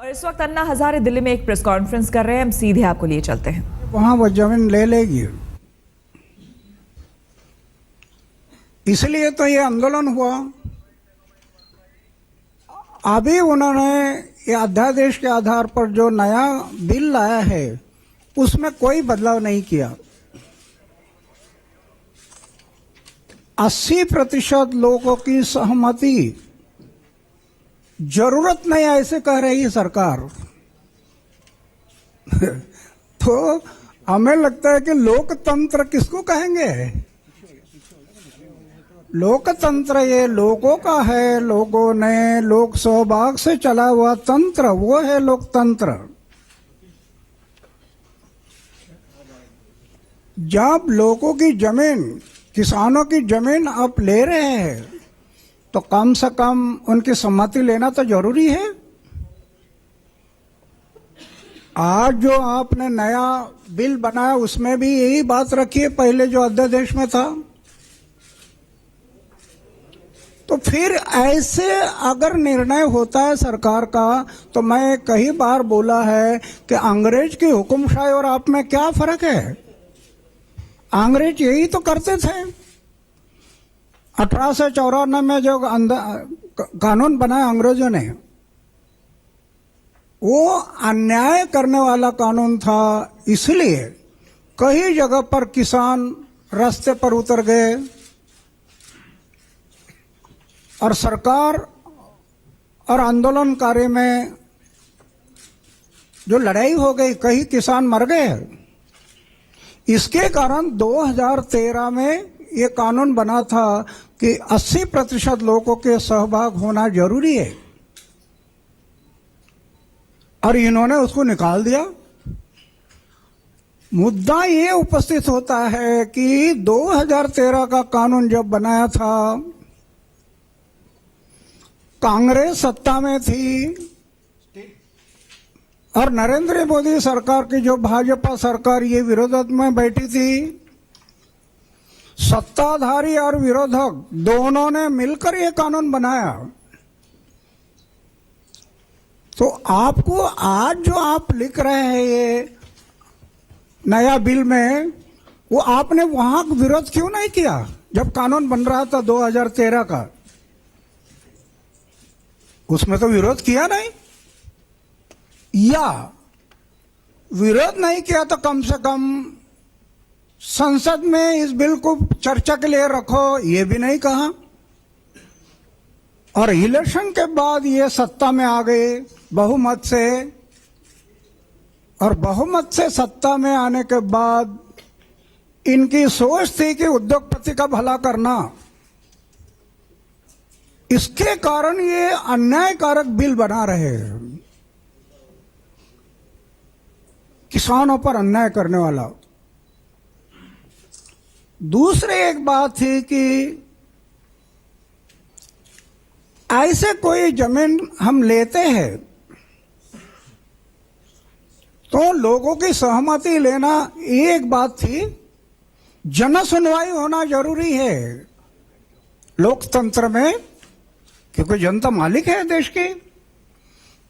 और इस वक्त अन्ना हजारे दिल्ली में एक प्रेस कॉन्फ्रेंस कर रहे हैं। हम सीधे आपको लिए चलते हैं। वहां वो जमीन ले लेगी, इसलिए तो ये आंदोलन हुआ। अभी उन्होंने ये अध्यादेश के आधार पर जो नया बिल लाया है उसमें कोई बदलाव नहीं किया। 80% लोगों की सहमति जरूरत नहीं, ऐसे कह रही है सरकार। तो हमें लगता है कि लोकतंत्र किसको कहेंगे? लोकतंत्र ये लोगों का है, लोगों ने लोक सहभाग से चला हुआ तंत्र, वो है लोकतंत्र। जब लोगों की जमीन, किसानों की जमीन आप ले रहे हैं तो कम से कम उनकी सम्मति लेना तो जरूरी है। आज जो आपने नया बिल बनाया उसमें भी यही बात रखी है, पहले जो अध्यादेश में था। तो फिर ऐसे अगर निर्णय होता है सरकार का, तो मैं कई बार बोला है कि अंग्रेज की हुकुमशाही और आप में क्या फर्क है? अंग्रेज यही तो करते थे। 1854 में जो कानून बनाया अंग्रेजों ने, वो अन्याय करने वाला कानून था। इसलिए कई जगह पर किसान रास्ते पर उतर गए और सरकार और आंदोलनकारी में जो लड़ाई हो गई, कई किसान मर गए। इसके कारण 2013 में ये कानून बना था कि 80% लोगों के सहभाग होना जरूरी है, और इन्होंने उसको निकाल दिया। मुद्दा ये उपस्थित होता है कि 2013 का कानून जब बनाया था, कांग्रेस सत्ता में थी और नरेंद्र मोदी सरकार की जो भाजपा सरकार ये विरोध में बैठी थी। सत्ताधारी और विरोधक दोनों ने मिलकर ये कानून बनाया। तो आपको आज जो आप लिख रहे हैं ये नया बिल में, वो आपने वहां विरोध क्यों नहीं किया जब कानून बन रहा था 2013 का? उसमें तो विरोध किया नहीं, या विरोध नहीं किया तो कम से कम संसद में इस बिल को चर्चा के लिए रखो, ये भी नहीं कहा। और इलेक्शन के बाद ये सत्ता में आ गए बहुमत से, और बहुमत से सत्ता में आने के बाद इनकी सोच थी कि उद्योगपति का भला करना। इसके कारण ये अन्यायकारक बिल बना रहे हैं, किसानों पर अन्याय करने वाला। दूसरी एक बात थी कि ऐसे कोई जमीन हम लेते हैं तो लोगों की सहमति लेना एक बात थी, जन सुनवाई होना जरूरी है लोकतंत्र में, क्योंकि जनता मालिक है देश की।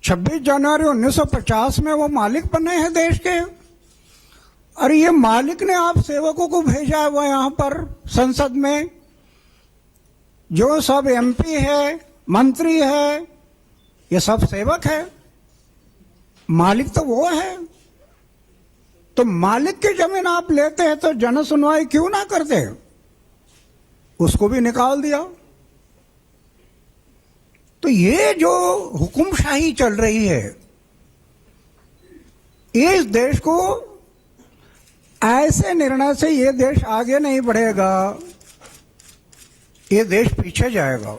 26 जनवरी 1950 में वो मालिक बने हैं देश के, और ये मालिक ने आप सेवकों को भेजा हुआ यहाँ पर संसद में, जो सब एमपी है, मंत्री है, ये सब सेवक है। मालिक तो वो है। तो मालिक की जमीन आप लेते हैं तो जन सुनवाई क्यों ना करते? उसको भी निकाल दिया। तो ये जो हुकुमशाही चल रही है, इस देश को, ऐसे निर्णय से ये देश आगे नहीं बढ़ेगा, ये देश पीछे जाएगा।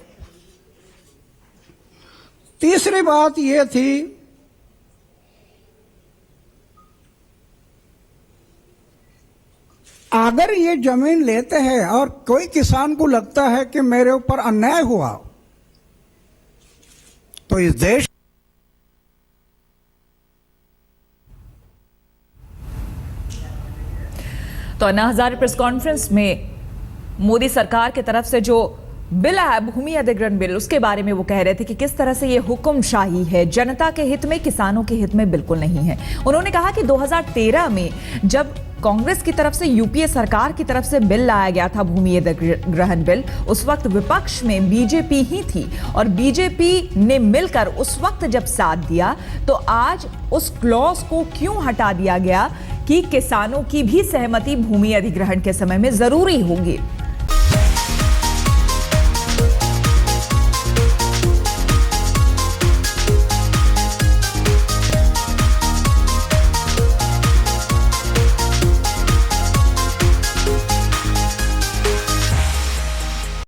तीसरी बात ये थी, अगर ये जमीन लेते हैं और कोई किसान को लगता है कि मेरे ऊपर अन्याय हुआ, तो इस देश तो अन्ना हजारे प्रेस कॉन्फ्रेंस में मोदी सरकार की तरफ से जो बिल है भूमि अधिग्रहण बिल, उसके बारे में वो कह रहे थे कि किस तरह से ये हुक्मशाही है, जनता के हित में, किसानों के हित में बिल्कुल नहीं है। उन्होंने कहा कि 2013 में जब कांग्रेस की तरफ से, यूपीए सरकार की तरफ से बिल लाया गया था भूमि अधिग्रहण बिल, उस वक्त विपक्ष में बीजेपी ही थी और बीजेपी ने मिलकर उस वक्त जब साथ दिया, तो आज उस क्लॉज को क्यों हटा दिया गया कि किसानों की भी सहमति भूमि अधिग्रहण के समय में जरूरी होगी।